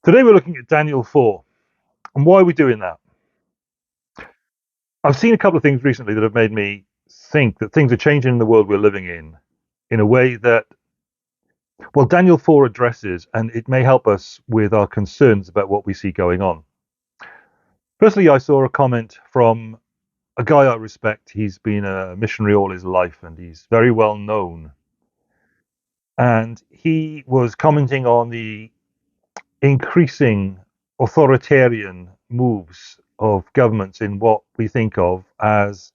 Today we're looking at Daniel 4. And why are we doing that? I've seen a couple of things recently that have made me think that things are changing in the world we're living in a way that, well, Daniel 4 addresses, and it may help us with our concerns about what we see going on. Firstly, I saw a comment from a guy I respect. He's been a missionary all his life and he's very well known. And he was commenting on the increasing authoritarian moves of governments in what we think of as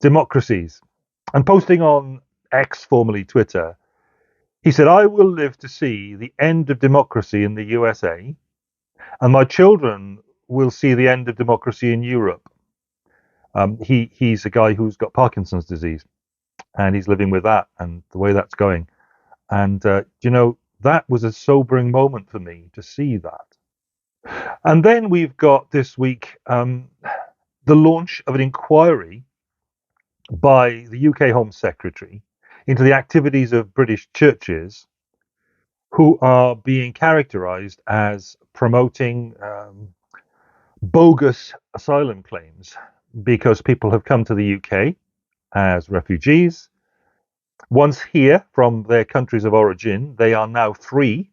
democracies. And posting on X, formerly Twitter, he said, I will live to see the end of democracy in the USA, and my children will see the end of democracy in Europe. He's a guy who's got Parkinson's disease, and he's living with that and the way that's going. And, that was a sobering moment for me to see that. And then we've got this week the launch of an inquiry by the UK Home Secretary into the activities of British churches who are being characterized as promoting bogus asylum claims because people have come to the UK as refugees. Once here from their countries of origin, they are now free,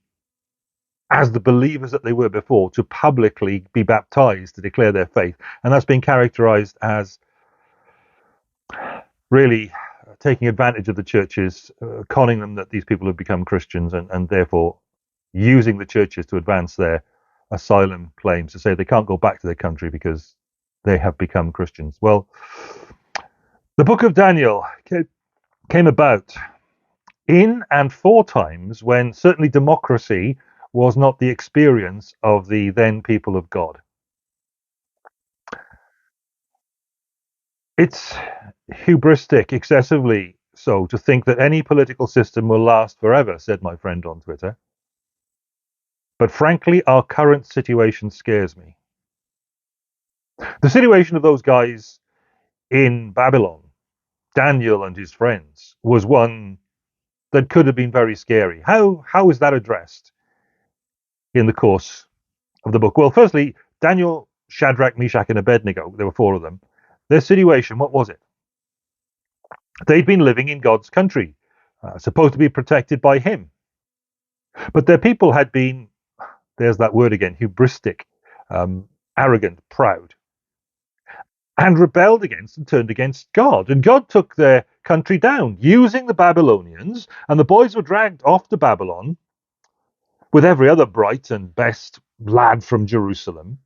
as the believers that they were before, to publicly be baptized to declare their faith. And that's been characterized as really taking advantage of the churches, conning them that these people have become Christians and therefore using the churches to advance their asylum claims, to say they can't go back to their country because they have become Christians. Well, the book of Daniel came about in and for times when certainly democracy was not the experience of the then people of God. It's hubristic, excessively so, to think that any political system will last forever, said my friend on Twitter. But frankly, our current situation scares me. The situation of those guys in Babylon, Daniel and his friends, was one that could have been very scary. How is that addressed in the course of the book? Well, firstly, Daniel, Shadrach, Meshach, and Abednego, there were four of them. Their situation, what was it? They'd been living in God's country, supposed to be protected by him. But their people had been, there's that word again, hubristic, arrogant, proud, and rebelled against and turned against God. And God took their country down using the Babylonians, and the boys were dragged off to Babylon with every other bright and best lad from Jerusalem,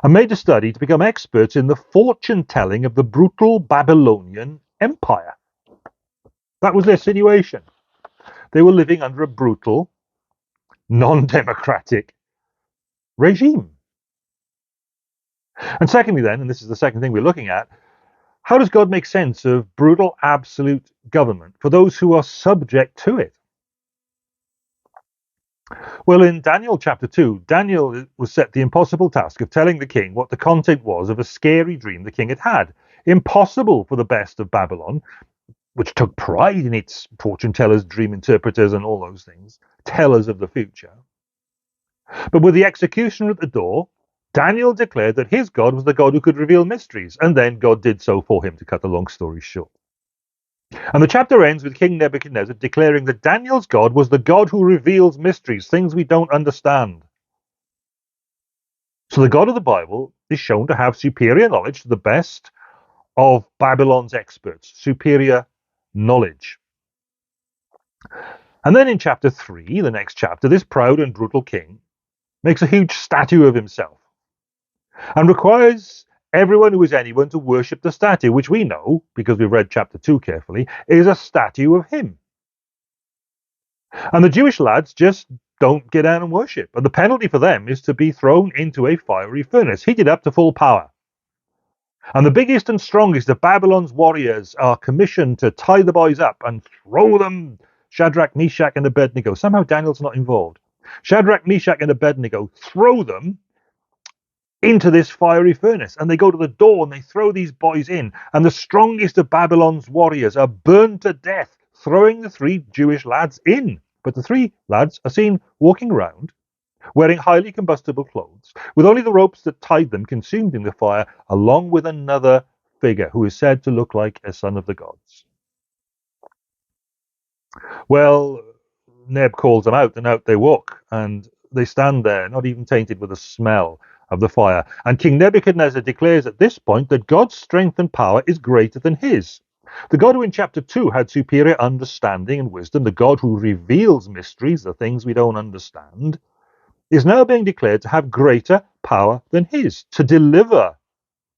and made a study to become experts in the fortune telling of the brutal Babylonian Empire. That was their situation. They were living under a brutal, non-democratic regime. And secondly, then, and this is the second thing we're looking at, how does God make sense of brutal, absolute government for those who are subject to it? Well, in Daniel chapter 2, Daniel was set the impossible task of telling the king what the content was of a scary dream the king had had. Impossible for the best of Babylon, which took pride in its fortune tellers, dream interpreters, and all those things, tellers of the future. But with the executioner at the door, Daniel declared that his God was the God who could reveal mysteries, and then God did so for him, to cut the long story short. And the chapter ends with King Nebuchadnezzar declaring that Daniel's God was the God who reveals mysteries, things we don't understand. So the God of the Bible is shown to have superior knowledge to the best of Babylon's experts, superior knowledge. And then in chapter 3, the next chapter, this proud and brutal king makes a huge statue of himself and requires everyone who is anyone to worship the statue, which we know, because we've read chapter 2 carefully, is a statue of him. And the Jewish lads just don't get down and worship. And the penalty for them is to be thrown into a fiery furnace, heated up to full power. And the biggest and strongest of Babylon's warriors are commissioned to tie the boys up and throw them, Shadrach, Meshach, and Abednego. Somehow Daniel's not involved. Shadrach, Meshach, and Abednego throw them into this fiery furnace. And they go to the door and they throw these boys in. And the strongest of Babylon's warriors are burned to death, throwing the three Jewish lads in. But the three lads are seen walking around wearing highly combustible clothes, with only the ropes that tied them consumed in the fire, along with another figure who is said to look like a son of the gods. Well, Neb calls them out, and out they walk, and they stand there, not even tainted with the smell of the fire. And King Nebuchadnezzar declares at this point that God's strength and power is greater than his. The God who in chapter 2 had superior understanding and wisdom, the God who reveals mysteries, the things we don't understand, is now being declared to have greater power than his, to deliver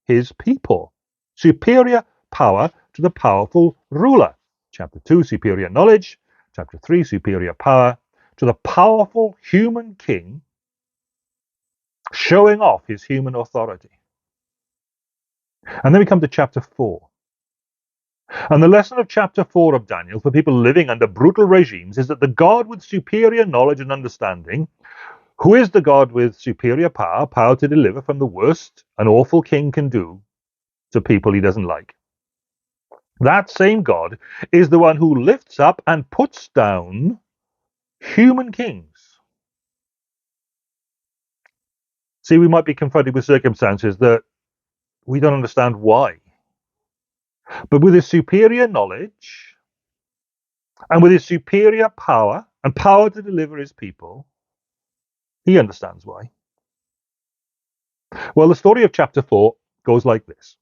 his people. Superior power to the powerful ruler. Chapter 2, superior knowledge. Chapter 3, superior power to the powerful human king, showing off his human authority. And then we come to chapter 4. And the lesson of chapter 4 of Daniel for people living under brutal regimes is that the God with superior knowledge and understanding, who is the God with superior power, power to deliver from the worst an awful king can do to people he doesn't like, that same God is the one who lifts up and puts down human kings. See, we might be confronted with circumstances that we don't understand why. But with his superior knowledge and with his superior power and power to deliver his people, he understands why. Well, the story of chapter 4 goes like this.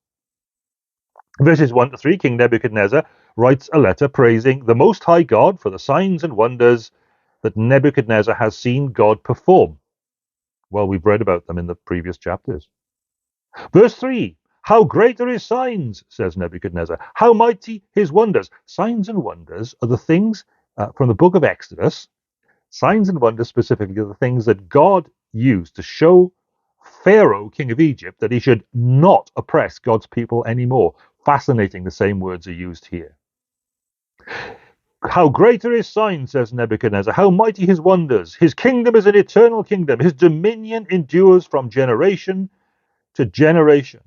Verses 1 to 3, King Nebuchadnezzar writes a letter praising the Most High God for the signs and wonders that Nebuchadnezzar has seen God perform. Well, we've read about them in the previous chapters. Verse 3, how great are his signs, says Nebuchadnezzar. How mighty his wonders. Signs and wonders are the things from the book of Exodus. Signs and wonders specifically are the things that God used to show Pharaoh, king of Egypt, that he should not oppress God's people anymore. Fascinating, the same words are used here. How great are his signs, says Nebuchadnezzar. How mighty his wonders. His kingdom is an eternal kingdom. His dominion endures from generation to generation.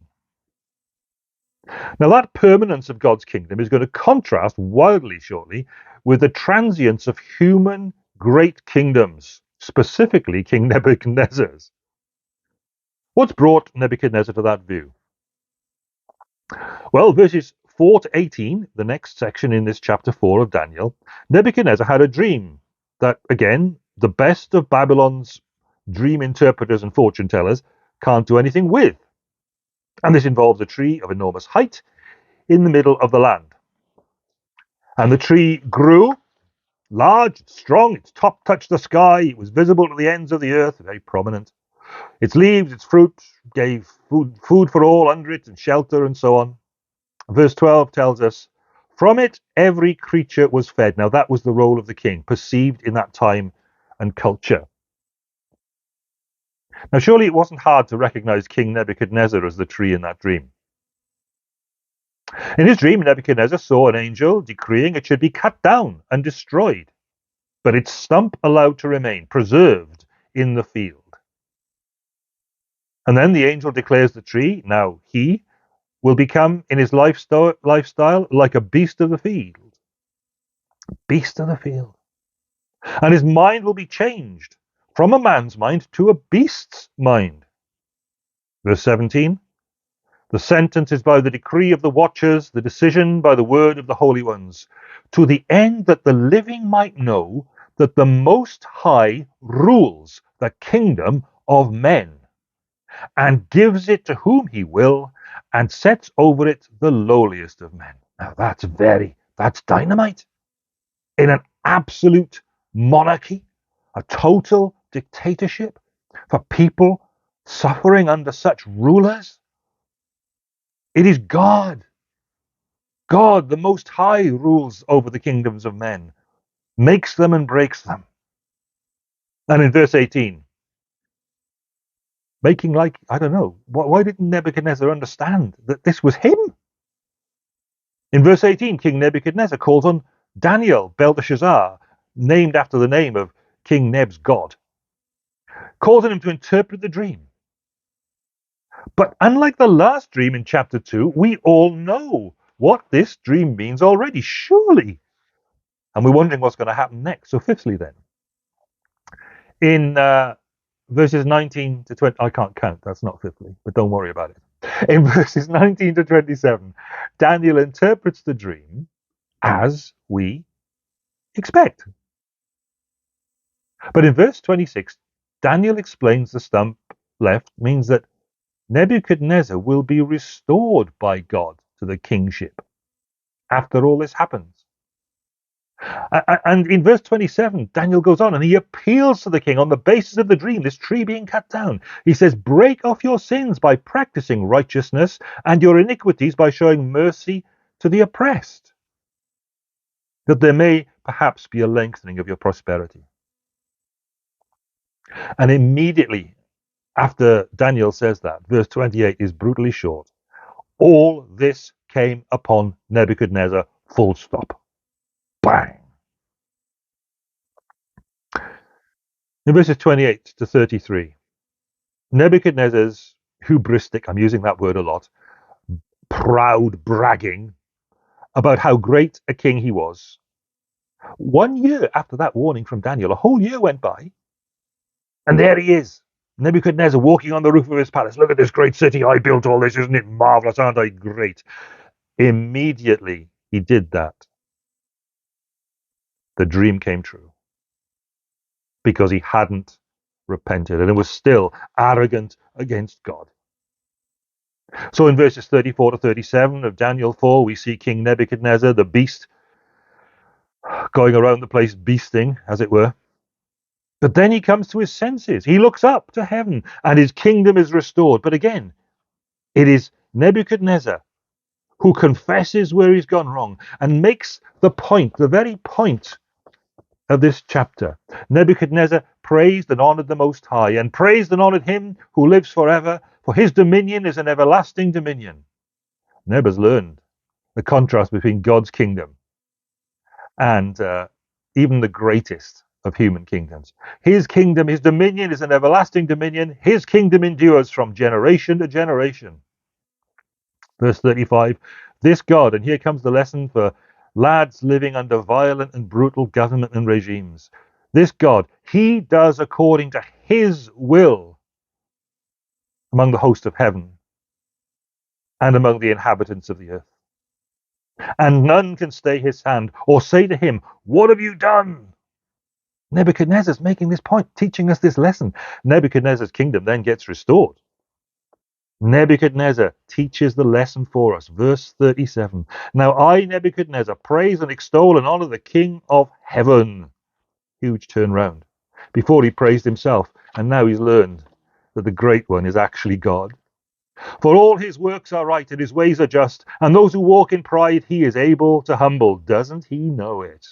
Now, that permanence of God's kingdom is going to contrast wildly shortly with the transience of human great kingdoms, specifically King Nebuchadnezzar's. What's brought Nebuchadnezzar to that view? Well, verses 4 to 18, the next section in this chapter 4 of Daniel, Nebuchadnezzar had a dream that, again, the best of Babylon's dream interpreters and fortune tellers can't do anything with. And this involves a tree of enormous height in the middle of the land. And the tree grew large, strong, its top touched the sky, it was visible to the ends of the earth, very prominent. Its leaves, its fruit gave food for all under it and shelter and so on. Verse 12 tells us, from it every creature was fed. Now that was the role of the king, perceived in that time and culture. Now surely it wasn't hard to recognize King Nebuchadnezzar as the tree in that dream. In his dream, Nebuchadnezzar saw an angel decreeing it should be cut down and destroyed, but its stump allowed to remain, preserved in the field. And then the angel declares the tree, now he will become in his lifestyle like a beast of the field. Beast of the field. And his mind will be changed from a man's mind to a beast's mind. Verse 17, the sentence is by the decree of the watchers, the decision by the word of the holy ones, to the end that the living might know that the Most High rules the kingdom of men and gives it to whom he will and sets over it the lowliest of men. Now that's dynamite. In an absolute monarchy, a total dictatorship for people suffering under such rulers, it is God. God, the Most High, rules over the kingdoms of men, makes them and breaks them. And in verse 18, making like, I don't know, why didn't Nebuchadnezzar understand that this was him? In verse 18, King Nebuchadnezzar calls on Daniel, Belteshazzar, named after the name of King Neb's god, calls on him to interpret the dream. But unlike the last dream in chapter 2, we all know what this dream means already, surely. And we're wondering what's going to happen next. So fifthly then, in verses 19 to 20, I can't count, that's not fifthly, but don't worry about it. In verses 19 to 27, Daniel interprets the dream as we expect. But in verse 26, Daniel explains the stump left means that Nebuchadnezzar will be restored by God to the kingship after all this happens. And in verse 27, Daniel goes on and he appeals to the king on the basis of the dream, this tree being cut down. He says, break off your sins by practicing righteousness and your iniquities by showing mercy to the oppressed, that there may perhaps be a lengthening of your prosperity. And immediately after Daniel says that, verse 28 is brutally short. All this came upon Nebuchadnezzar, full stop. Bang. In verses 28 to 33, Nebuchadnezzar's hubristic, I'm using that word a lot, proud bragging about how great a king he was. 1 year after that warning from Daniel, a whole year went by, and there he is, Nebuchadnezzar walking on the roof of his palace. Look at this great city. I built all this. Isn't it marvelous? Aren't I great? Immediately he did that, the dream came true because he hadn't repented and was still arrogant against God. So in verses 34 to 37 of Daniel 4, we see King Nebuchadnezzar, the beast, going around the place beasting, as it were. But then he comes to his senses. He looks up to heaven and his kingdom is restored. But again, it is Nebuchadnezzar who confesses where he's gone wrong and makes the point, the very point of this chapter. Nebuchadnezzar praised and honored the Most High, and praised and honored him who lives forever, for his dominion is an everlasting dominion. Neb has learned the contrast between God's kingdom and even the greatest of human kingdoms. His kingdom, his dominion is an everlasting dominion. His kingdom endures from generation to generation. Verse 35, this God, and here comes the lesson for lads living under violent and brutal government and regimes. This God, he does according to his will among the host of heaven and among the inhabitants of the earth. And none can stay his hand or say to him, what have you done? Nebuchadnezzar's making this point, teaching us this lesson. Nebuchadnezzar's kingdom then gets restored. Nebuchadnezzar teaches the lesson for us. Verse 37. Now I, Nebuchadnezzar, praise and extol and honor the King of heaven. Huge turnaround. Before he praised himself, and now he's learned that the great one is actually God. For all his works are right and his ways are just, and those who walk in pride he is able to humble. Doesn't he know it?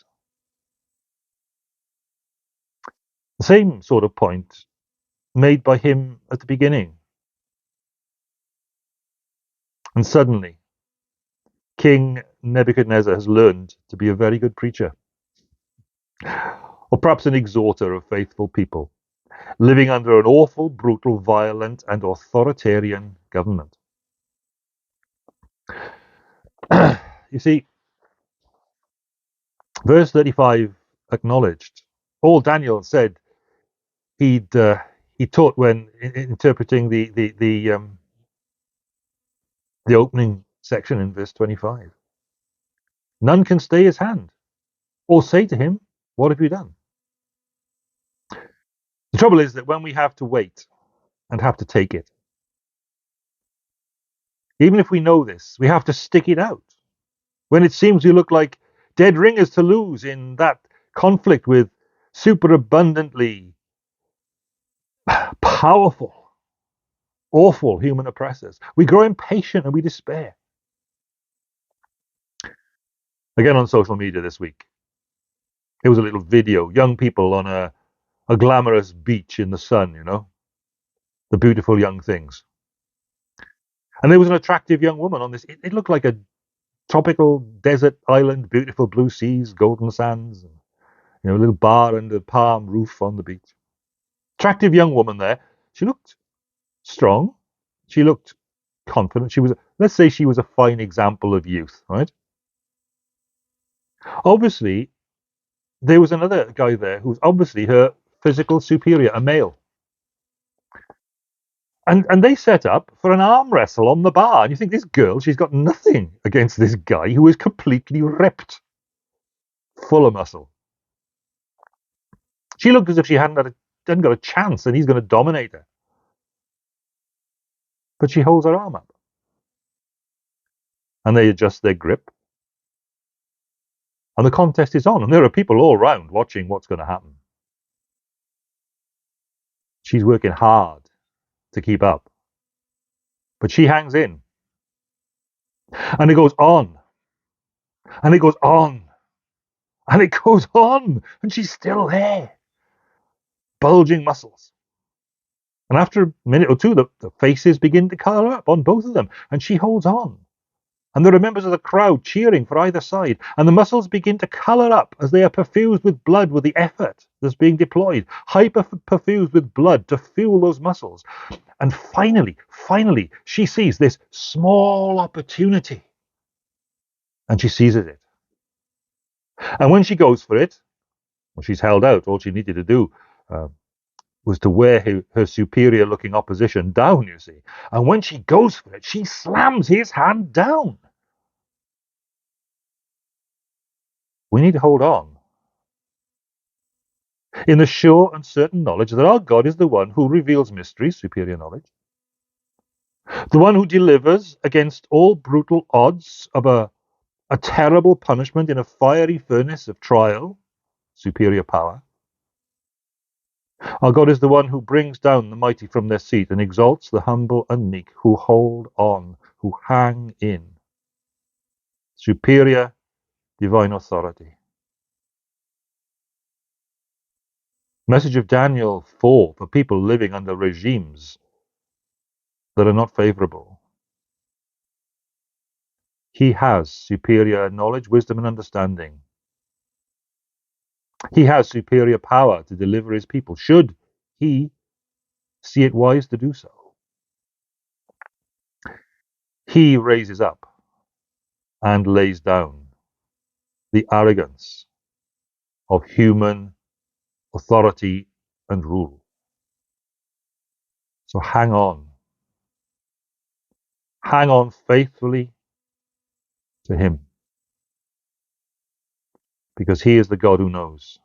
The same sort of point made by him at the beginning. And suddenly, King Nebuchadnezzar has learned to be a very good preacher, or perhaps an exhorter of faithful people, living under an awful, brutal, violent, and authoritarian government. You see, verse 35 acknowledged all Daniel said he taught when interpreting the opening section in verse 25. None can stay his hand or say to him, what have you done? The trouble is that when we have to wait and have to take it, even if we know this, we have to stick it out. When it seems we look like dead ringers to lose in that conflict with superabundantly powerful, awful human oppressors, we grow impatient and we despair. Again on social media this week, there was a little video, young people on a glamorous beach in the sun, the beautiful young things. And there was an attractive young woman on this. It looked like a tropical desert island, beautiful blue seas, golden sands, and, a little bar and a palm roof on the beach. Attractive young woman there. She looked strong. She looked confident. Let's say she was a fine example of youth, right? Obviously, there was another guy there who was obviously her physical superior, a male. And they set up for an arm wrestle on the bar. And you think, this girl, she's got nothing against this guy who is completely ripped, full of muscle. She looked as if she hadn't got a chance and he's going to dominate her. But she holds her arm up. And they adjust their grip. And the contest is on. And there are people all around watching what's going to happen. She's working hard to keep up. But she hangs in. And it goes on. And it goes on. And it goes on. And she's still there. Bulging muscles. And after a minute or two, the faces begin to colour up on both of them. And she holds on. And there are members of the crowd cheering for either side. And the muscles begin to colour up as they are perfused with blood with the effort that's being deployed. Hyper-perfused with blood to fuel those muscles. And finally, she sees this small opportunity. And she seizes it. And when she goes for it, well, she's held out. All she needed to do was to wear her superior-looking opposition down, you see. And when she goes for it, she slams his hand down. We need to hold on in the sure and certain knowledge that our God is the one who reveals mysteries, superior knowledge, the one who delivers against all brutal odds of a terrible punishment in a fiery furnace of trial, superior power. Our God is the one who brings down the mighty from their seat and exalts the humble and meek who hold on, who hang in. Superior divine authority. Message of Daniel 4 for people living under regimes that are not favorable. He has superior knowledge, wisdom, and understanding. He has superior power to deliver his people, should he see it wise to do so. He raises up and lays down the arrogance of human authority and rule. So hang on. Hang on faithfully to him, because he is the God who knows.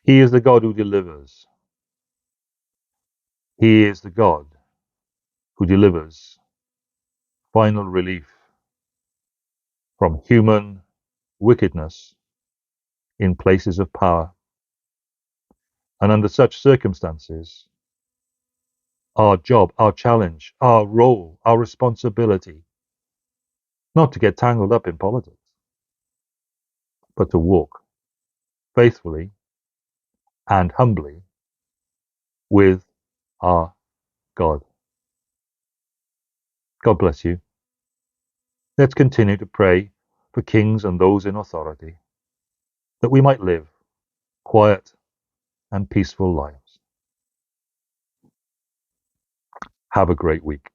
He is the God who delivers. He is the God who delivers final relief from human wickedness in places of power. And under such circumstances, our job, our challenge, our role, our responsibility, not to get tangled up in politics, but to walk faithfully and humbly with our God. God bless you. Let's continue to pray for kings and those in authority, that we might live quiet and peaceful lives. Have a great week.